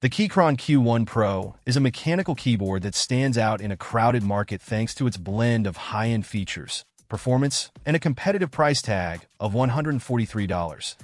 The Keychron Q1 Pro is a mechanical keyboard that stands out in a crowded market thanks to its blend of high-end features, performance, and a competitive price tag of $143,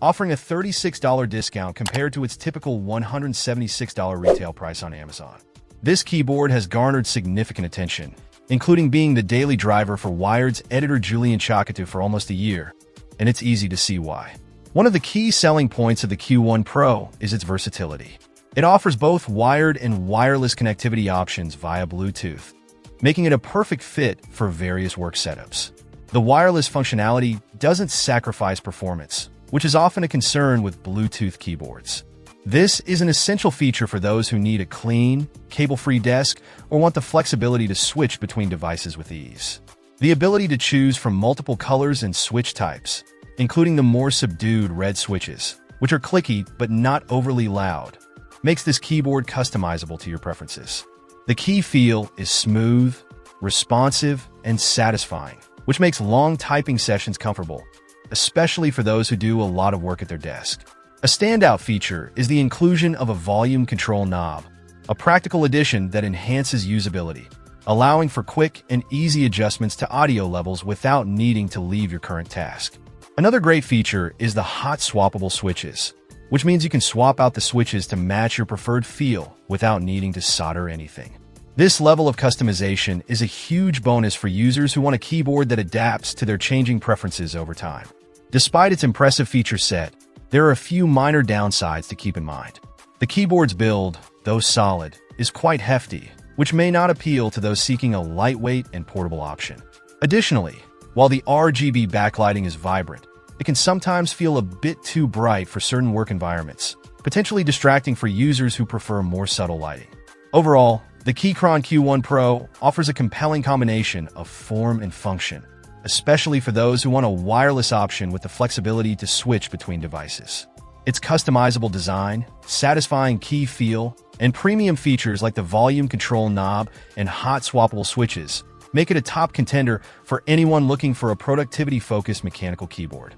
offering a $36 discount compared to its typical $176 retail price on Amazon. This keyboard has garnered significant attention, including being the daily driver for Wired's editor Julian Chakatu for almost a year, and it's easy to see why. One of the key selling points of the Q1 Pro is its versatility. It offers both wired and wireless connectivity options via Bluetooth, making it a perfect fit for various work setups. The wireless functionality doesn't sacrifice performance, which is often a concern with Bluetooth keyboards. This is an essential feature for those who need a clean, cable-free desk or want the flexibility to switch between devices with ease. The ability to choose from multiple colors and switch types, including the more subdued red switches, which are clicky but not overly loud, makes this keyboard customizable to your preferences. The key feel is smooth, responsive, and satisfying, which makes long typing sessions comfortable, especially for those who do a lot of work at their desk. A standout feature is the inclusion of a volume control knob, a practical addition that enhances usability, allowing for quick and easy adjustments to audio levels without needing to leave your current task. Another great feature is the hot swappable switches, which means you can swap out the switches to match your preferred feel without needing to solder anything. This level of customization is a huge bonus for users who want a keyboard that adapts to their changing preferences over time. Despite its impressive feature set, there are a few minor downsides to keep in mind. The keyboard's build, though solid, is quite hefty, which may not appeal to those seeking a lightweight and portable option. Additionally, while the RGB backlighting is vibrant, it can sometimes feel a bit too bright for certain work environments, potentially distracting for users who prefer more subtle lighting. Overall, the Keychron Q1 Pro offers a compelling combination of form and function, especially for those who want a wireless option with the flexibility to switch between devices. Its customizable design, satisfying key feel, and premium features like the volume control knob and hot swappable switches make it a top contender for anyone looking for a productivity-focused mechanical keyboard.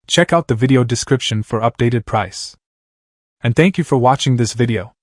Check out the video description for updated price. And thank you for watching this video.